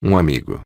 Um amigo.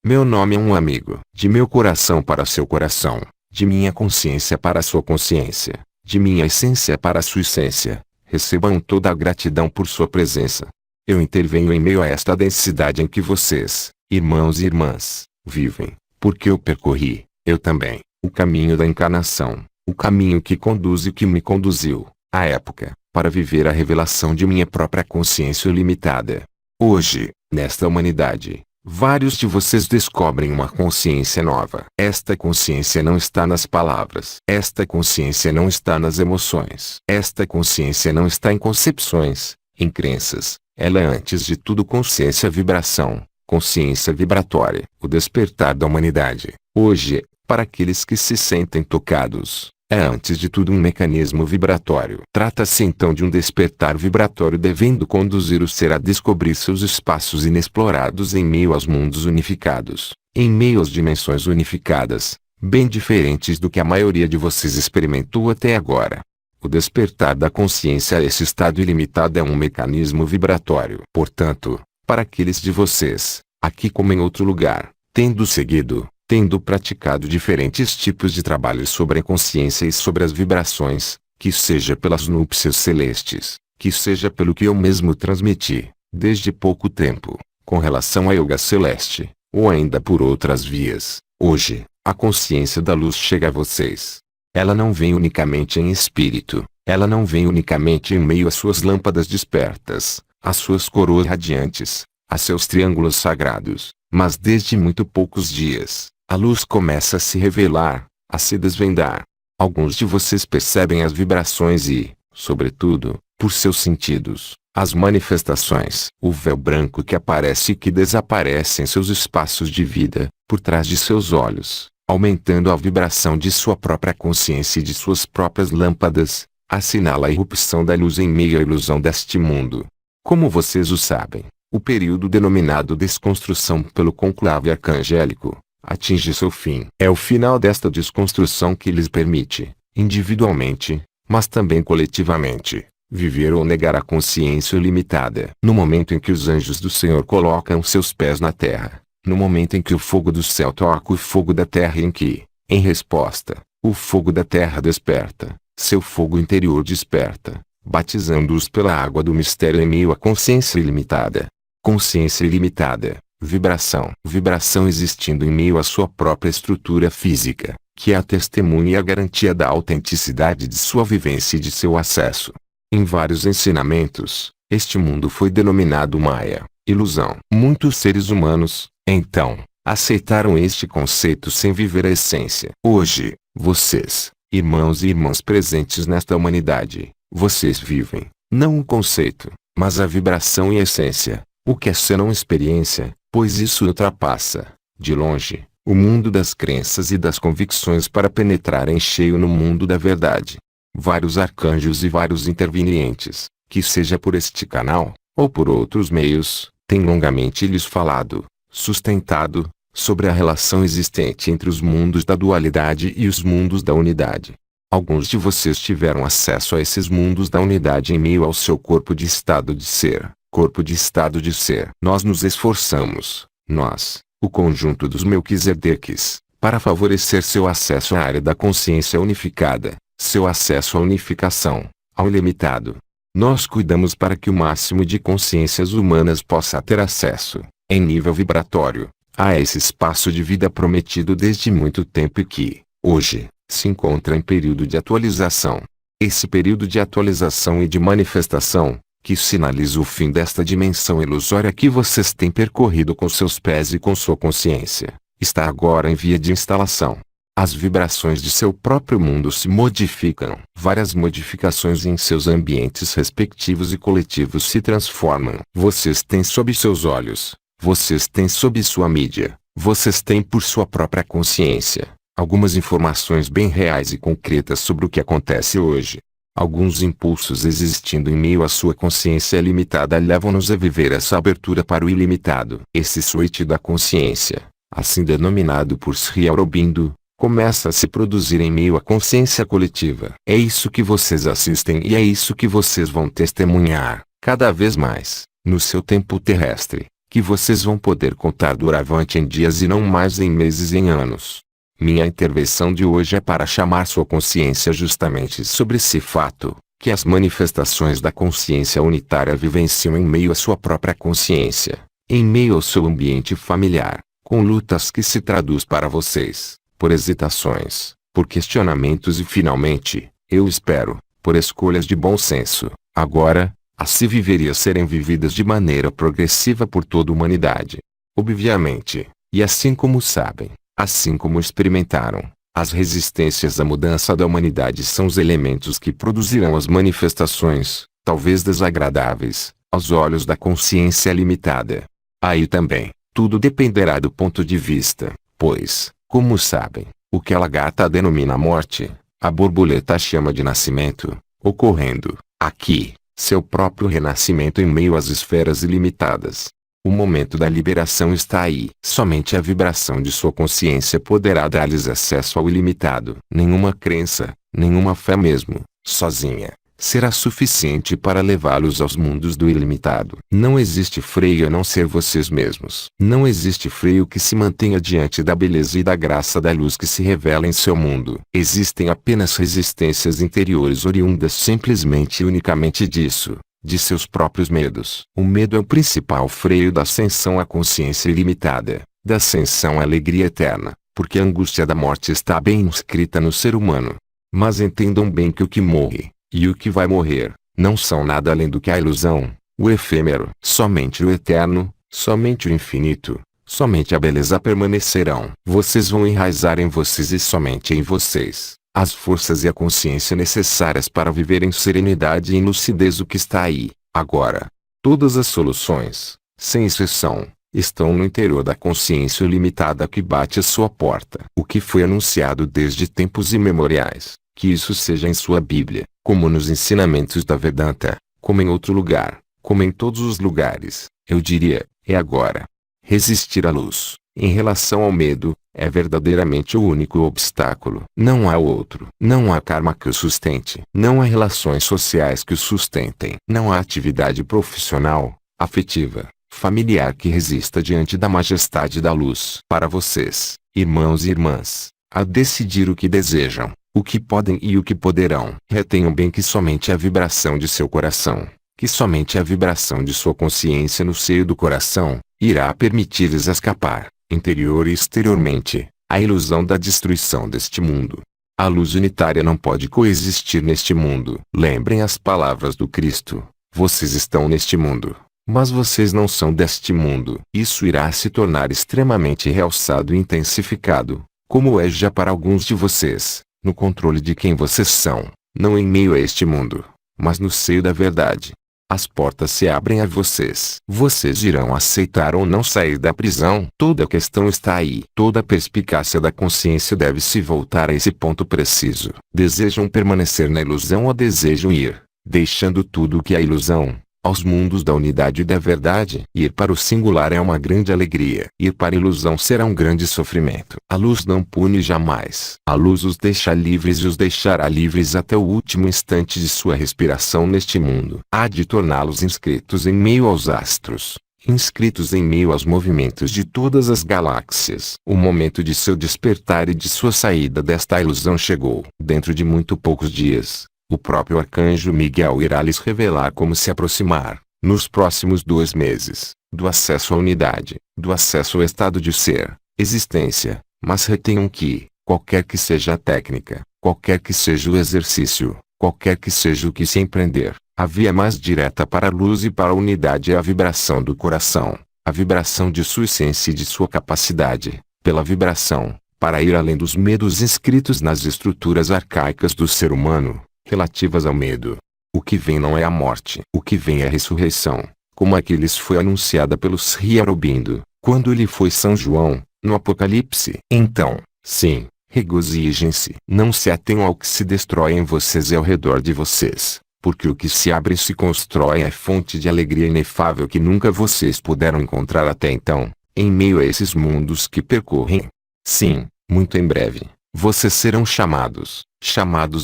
Meu nome é um amigo. De meu coração para seu coração. De minha consciência para sua consciência. De minha essência para sua essência. Recebam toda a gratidão por sua presença. Eu intervenho em meio a esta densidade em que vocês, irmãos e irmãs, vivem, porque eu percorri, eu também, o caminho da encarnação, o caminho que conduz e que me conduziu, à época, para viver a revelação de minha própria consciência ilimitada. Hoje, nesta humanidade, vários de vocês descobrem uma consciência nova. Esta consciência não está nas palavras. Esta consciência não está nas emoções. Esta consciência não está em concepções, em crenças. Ela é antes de tudo consciência vibração, consciência vibratória. O despertar da humanidade, hoje, para aqueles que se sentem tocados, é antes de tudo um mecanismo vibratório. Trata-se então de um despertar vibratório devendo conduzir o ser a descobrir seus espaços inexplorados em meio aos mundos unificados, em meio às dimensões unificadas, bem diferentes do que a maioria de vocês experimentou até agora. O despertar da consciência a esse estado ilimitado é um mecanismo vibratório. Portanto, para aqueles de vocês, aqui como em outro lugar, tendo seguido, tendo praticado diferentes tipos de trabalho sobre a consciência e sobre as vibrações, que seja pelas núpcias celestes, que seja pelo que eu mesmo transmiti, desde pouco tempo, com relação à yoga celeste, ou ainda por outras vias, hoje, a consciência da luz chega a vocês. Ela não vem unicamente em espírito, ela não vem unicamente em meio às suas lâmpadas despertas, às suas coroas radiantes, a seus triângulos sagrados, mas desde muito poucos dias, a luz começa a se revelar, a se desvendar. Alguns de vocês percebem as vibrações e, sobretudo, por seus sentidos, as manifestações. O véu branco que aparece e que desaparece em seus espaços de vida, por trás de seus olhos, aumentando a vibração de sua própria consciência e de suas próprias lâmpadas, assinala a irrupção da luz em meio à ilusão deste mundo. Como vocês o sabem, o período denominado desconstrução pelo conclave arcangélico, atinge seu fim. É o final desta desconstrução que lhes permite, individualmente, mas também coletivamente, viver ou negar a consciência ilimitada. No momento em que os anjos do Senhor colocam seus pés na terra, no momento em que o fogo do céu toca o fogo da terra e em que, em resposta, o fogo da terra desperta, seu fogo interior desperta, batizando-os pela água do mistério em meio à consciência ilimitada. Consciência ilimitada, vibração. Vibração existindo em meio à sua própria estrutura física, que é a testemunha e a garantia da autenticidade de sua vivência e de seu acesso. Em vários ensinamentos, este mundo foi denominado Maya, ilusão. Muitos seres humanos, então, aceitaram este conceito sem viver a essência. Hoje, vocês, irmãos e irmãs presentes nesta humanidade, vocês vivem, não um conceito, mas a vibração e a essência, o que é senão experiência, pois isso ultrapassa, de longe, o mundo das crenças e das convicções para penetrar em cheio no mundo da verdade. Vários arcanjos e vários intervenientes, que seja por este canal, ou por outros meios, têm longamente lhes falado, sustentado, sobre a relação existente entre os mundos da dualidade e os mundos da unidade. Alguns de vocês tiveram acesso a esses mundos da unidade em meio ao seu corpo de estado de ser, corpo de estado de ser. Nós nos esforçamos, nós, o conjunto dos Melquisedeques, para favorecer seu acesso à área da consciência unificada, seu acesso à unificação, ao ilimitado. Nós cuidamos para que o máximo de consciências humanas possa ter acesso, em nível vibratório, a esse espaço de vida prometido desde muito tempo e que, hoje, se encontra em período de atualização. Esse período de atualização e de manifestação, que sinaliza o fim desta dimensão ilusória que vocês têm percorrido com seus pés e com sua consciência, está agora em via de instalação. As vibrações de seu próprio mundo se modificam. Várias modificações em seus ambientes respectivos e coletivos se transformam. Vocês têm sob seus olhos, vocês têm sob sua mídia, vocês têm por sua própria consciência, algumas informações bem reais e concretas sobre o que acontece hoje. Alguns impulsos existindo em meio à sua consciência limitada levam-nos a viver essa abertura para o ilimitado. Esse switch da consciência, assim denominado por Sri Aurobindo, começa a se produzir em meio à consciência coletiva. É isso que vocês assistem e é isso que vocês vão testemunhar, cada vez mais, no seu tempo terrestre, que vocês vão poder contar doravante em dias e não mais em meses e em anos. Minha intervenção de hoje é para chamar sua consciência justamente sobre esse fato, que as manifestações da consciência unitária vivenciam em meio à sua própria consciência, em meio ao seu ambiente familiar, com lutas que se traduz para vocês, por hesitações, por questionamentos e finalmente, eu espero, por escolhas de bom senso, agora, a se viver e a serem vividas de maneira progressiva por toda a humanidade. Obviamente, e assim como sabem, assim como experimentaram, as resistências à mudança da humanidade são os elementos que produzirão as manifestações, talvez desagradáveis, aos olhos da consciência limitada. Aí também, tudo dependerá do ponto de vista, pois, como sabem, o que a lagarta denomina morte, a borboleta chama de nascimento, ocorrendo, aqui, seu próprio renascimento em meio às esferas ilimitadas. O momento da liberação está aí. Somente a vibração de sua consciência poderá dar-lhes acesso ao ilimitado. Nenhuma crença, nenhuma fé mesmo, sozinha, será suficiente para levá-los aos mundos do ilimitado. Não existe freio a não ser vocês mesmos. Não existe freio que se mantenha diante da beleza e da graça da luz que se revela em seu mundo. Existem apenas resistências interiores oriundas simplesmente e unicamente disso, de seus próprios medos. O medo é o principal freio da ascensão à consciência ilimitada, da ascensão à alegria eterna, porque a angústia da morte está bem inscrita no ser humano. Mas entendam bem que o que morre, e o que vai morrer, não são nada além do que a ilusão, o efêmero. Somente o eterno, somente o infinito, somente a beleza permanecerão. Vocês vão enraizar em vocês e somente em vocês as forças e a consciência necessárias para viver em serenidade e em lucidez o que está aí, agora. Todas as soluções, sem exceção, estão no interior da consciência ilimitada que bate à sua porta. O que foi anunciado desde tempos imemoriais, que isso seja em sua Bíblia, como nos ensinamentos da Vedanta, como em outro lugar, como em todos os lugares, eu diria, é agora. Resistir à luz, em relação ao medo, é verdadeiramente o único obstáculo. Não há outro. Não há karma que o sustente. Não há relações sociais que o sustentem. Não há atividade profissional, afetiva, familiar que resista diante da majestade da luz. Para vocês, irmãos e irmãs, a decidir o que desejam, o que podem e o que poderão. Retenham bem que somente a vibração de seu coração, que somente a vibração de sua consciência no seio do coração, irá permitir-lhes escapar, interior e exteriormente, a ilusão da destruição deste mundo. A luz unitária não pode coexistir neste mundo. Lembrem as palavras do Cristo: vocês estão neste mundo, mas vocês não são deste mundo. Isso irá se tornar extremamente realçado e intensificado, como é já para alguns de vocês, no controle de quem vocês são, não em meio a este mundo, mas no seio da verdade. As portas se abrem a vocês. Vocês irão aceitar ou não sair da prisão. Toda a questão está aí. Toda a perspicácia da consciência deve se voltar a esse ponto preciso. Desejam permanecer na ilusão ou desejam ir, deixando tudo o que é ilusão, aos mundos da unidade e da verdade? Ir para o singular é uma grande alegria. Ir para a ilusão será um grande sofrimento. A luz não pune jamais. A luz os deixa livres e os deixará livres até o último instante de sua respiração neste mundo. Há de torná-los inscritos em meio aos astros, inscritos em meio aos movimentos de todas as galáxias. O momento de seu despertar e de sua saída desta ilusão chegou. Dentro de muito poucos dias, o próprio arcanjo Miguel irá lhes revelar como se aproximar, nos próximos 2 meses, do acesso à unidade, do acesso ao estado de ser, existência. Mas retenham que, qualquer que seja a técnica, qualquer que seja o exercício, qualquer que seja o que se empreender, a via mais direta para a luz e para a unidade é a vibração do coração, a vibração de sua essência e de sua capacidade, pela vibração, para ir além dos medos inscritos nas estruturas arcaicas do ser humano, relativas ao medo. O que vem não é a morte. O que vem é a ressurreição, como aqueles foi anunciada pelo Sri Aurobindo, quando ele foi São João, no Apocalipse. Então, sim, regozijem-se. Não se atenham ao que se destrói em vocês e ao redor de vocês, porque o que se abre e se constrói é fonte de alegria inefável que nunca vocês puderam encontrar até então, em meio a esses mundos que percorrem. Sim, muito em breve, vocês serão chamados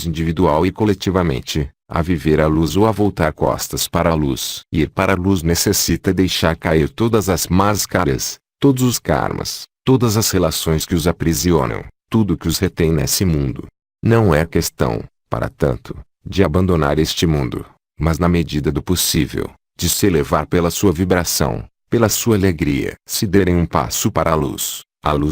individual e coletivamente, a viver a luz ou a voltar costas para a luz. Ir para a luz necessita deixar cair todas as máscaras, todos os karmas, todas as relações que os aprisionam, tudo que os retém nesse mundo. Não é questão, para tanto, de abandonar este mundo, mas na medida do possível, de se elevar pela sua vibração, pela sua alegria. Se derem um passo para a luz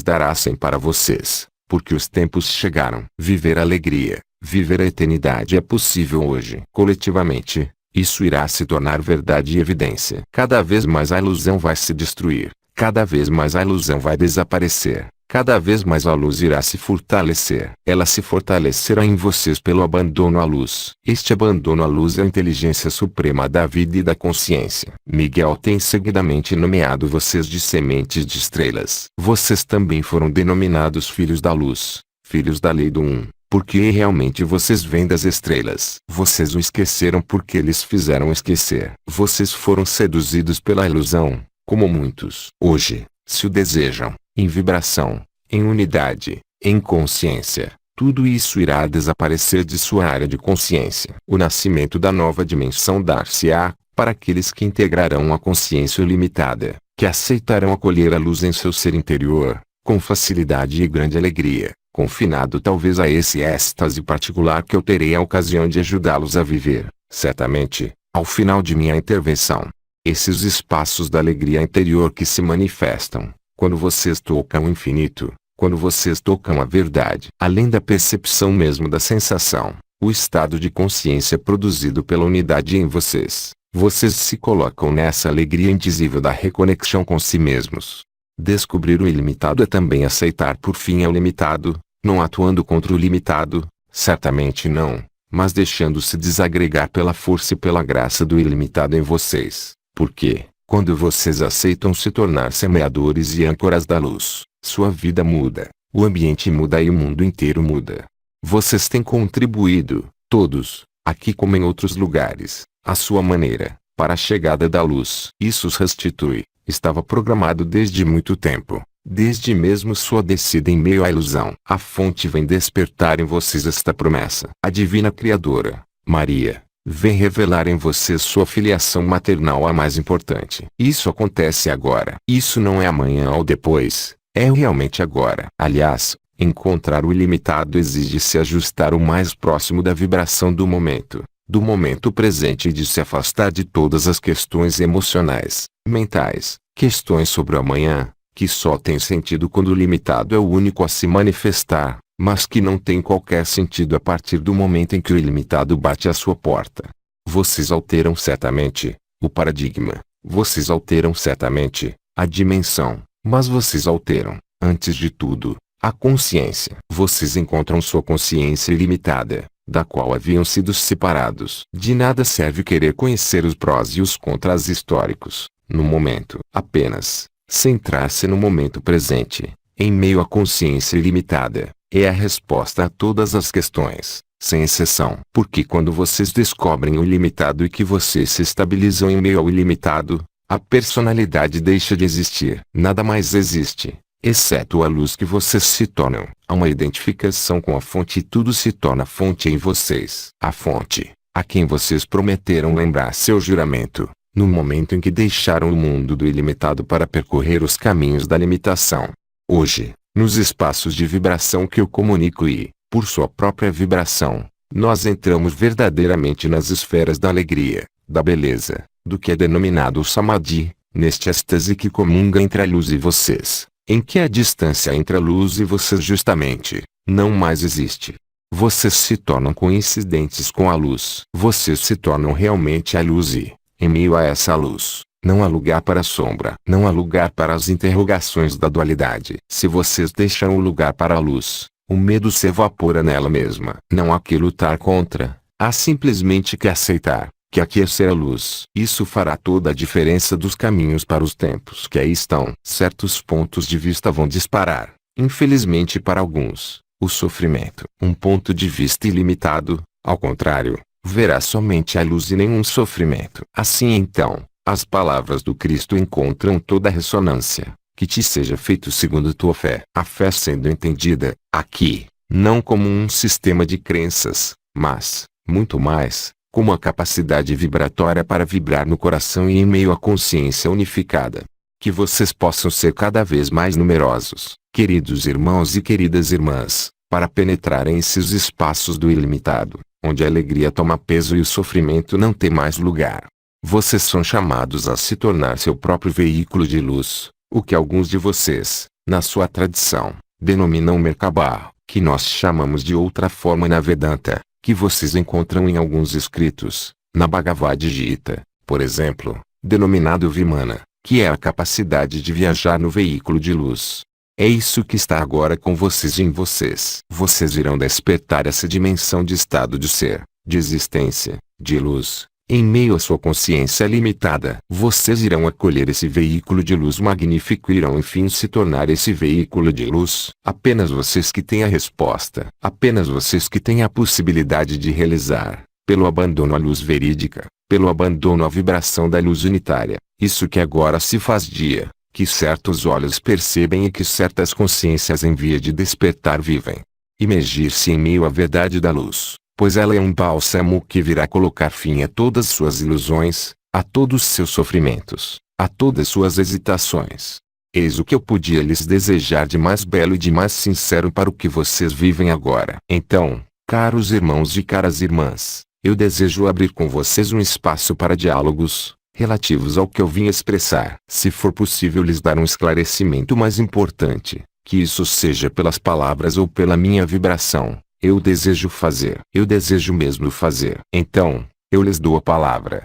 dará 100 para vocês, porque os tempos chegaram. Viver a alegria, viver a eternidade é possível hoje. Coletivamente, isso irá se tornar verdade e evidência. Cada vez mais a ilusão vai se destruir, cada vez mais a ilusão vai desaparecer. Cada vez mais a luz irá se fortalecer. Ela se fortalecerá em vocês pelo abandono à luz. Este abandono à luz é a inteligência suprema da vida e da consciência. Miguel tem seguidamente nomeado vocês de sementes de estrelas. Vocês também foram denominados filhos da luz, filhos da lei do Um, porque realmente vocês vêm das estrelas. Vocês o esqueceram porque eles fizeram esquecer. Vocês foram seduzidos pela ilusão, como muitos. Hoje, se o desejam, em vibração, em unidade, em consciência, tudo isso irá desaparecer de sua área de consciência. O nascimento da nova dimensão dar-se-á, para aqueles que integrarão a consciência ilimitada, que aceitarão acolher a luz em seu ser interior, com facilidade e grande alegria, confinado talvez a esse êxtase particular que eu terei a ocasião de ajudá-los a viver, certamente, ao final de minha intervenção. Esses espaços da alegria interior que se manifestam, quando vocês tocam o infinito, quando vocês tocam a verdade, além da percepção mesmo da sensação, o estado de consciência produzido pela unidade em vocês, vocês se colocam nessa alegria indizível da reconexão com si mesmos. Descobrir o ilimitado é também aceitar por fim o limitado, não atuando contra o limitado, certamente não, mas deixando-se desagregar pela força e pela graça do ilimitado em vocês, porque, quando vocês aceitam se tornar semeadores e âncoras da luz, sua vida muda, o ambiente muda e o mundo inteiro muda. Vocês têm contribuído, todos, aqui como em outros lugares, à sua maneira, para a chegada da luz. Isso os restitui, estava programado desde muito tempo, desde mesmo sua descida em meio à ilusão. A fonte vem despertar em vocês esta promessa. A divina Criadora, Maria, vem revelar em vocês sua filiação maternal a mais importante. Isso acontece agora. Isso não é amanhã ou depois, é realmente agora. Aliás, encontrar o ilimitado exige se ajustar o mais próximo da vibração do momento presente e de se afastar de todas as questões emocionais, mentais, questões sobre o amanhã, que só tem sentido quando o limitado é o único a se manifestar, mas que não tem qualquer sentido a partir do momento em que o ilimitado bate à sua porta. Vocês alteram certamente o paradigma, vocês alteram certamente a dimensão, mas vocês alteram, antes de tudo, a consciência. Vocês encontram sua consciência ilimitada, da qual haviam sido separados. De nada serve querer conhecer os prós e os contras históricos, no momento. Apenas, centrar-se no momento presente, em meio à consciência ilimitada, é a resposta a todas as questões, sem exceção. Porque quando vocês descobrem o ilimitado e que vocês se estabilizam em meio ao ilimitado, a personalidade deixa de existir. Nada mais existe, exceto a luz que vocês se tornam. Há uma identificação com a fonte e tudo se torna fonte em vocês. A fonte, a quem vocês prometeram lembrar seu juramento, no momento em que deixaram o mundo do ilimitado para percorrer os caminhos da limitação. Hoje, nos espaços de vibração que eu comunico e, por sua própria vibração, nós entramos verdadeiramente nas esferas da alegria, da beleza, do que é denominado o Samadhi, neste êxtase que comunga entre a luz e vocês, em que a distância entre a luz e vocês justamente, não mais existe. Vocês se tornam coincidentes com a luz. Vocês se tornam realmente a luz e, em meio a essa luz, não há lugar para a sombra. Não há lugar para as interrogações da dualidade. Se vocês deixam o lugar para a luz, o medo se evapora nela mesma. Não há que lutar contra, há simplesmente que aceitar, que aquecer a luz. Isso fará toda a diferença dos caminhos para os tempos que aí estão. Certos pontos de vista vão disparar, infelizmente para alguns, o sofrimento. Um ponto de vista ilimitado, ao contrário, verá somente a luz e nenhum sofrimento. Assim então, as palavras do Cristo encontram toda a ressonância. Que te seja feito segundo tua fé. A fé sendo entendida, aqui, não como um sistema de crenças, mas, muito mais, como a capacidade vibratória para vibrar no coração e em meio à consciência unificada. Que vocês possam ser cada vez mais numerosos, queridos irmãos e queridas irmãs, para penetrarem esses espaços do ilimitado, onde a alegria toma peso e o sofrimento não tem mais lugar. Vocês são chamados a se tornar seu próprio veículo de luz, o que alguns de vocês, na sua tradição, denominam Merkabah, que nós chamamos de outra forma na Vedanta, que vocês encontram em alguns escritos, na Bhagavad Gita, por exemplo, denominado Vimana, que é a capacidade de viajar no veículo de luz. É isso que está agora com vocês e em vocês. Vocês irão despertar essa dimensão de estado de ser, de existência, de luz, em meio à sua consciência limitada. Vocês irão acolher esse veículo de luz magnífico e irão enfim se tornar esse veículo de luz. Apenas vocês que têm a resposta. Apenas vocês que têm a possibilidade de realizar, pelo abandono à luz verídica, pelo abandono à vibração da luz unitária, isso que agora se faz dia, que certos olhos percebem e que certas consciências em via de despertar vivem. Imergir-se em meio à verdade da luz, pois ela é um bálsamo que virá colocar fim a todas suas ilusões, a todos seus sofrimentos, a todas suas hesitações. Eis o que eu podia lhes desejar de mais belo e de mais sincero para o que vocês vivem agora. Então, caros irmãos e caras irmãs, eu desejo abrir com vocês um espaço para diálogos, relativos ao que eu vim expressar. Se for possível lhes dar um esclarecimento mais importante, que isso seja pelas palavras ou pela minha vibração, eu desejo fazer. Eu desejo mesmo fazer. Então, eu lhes dou a palavra.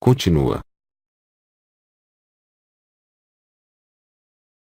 Continua.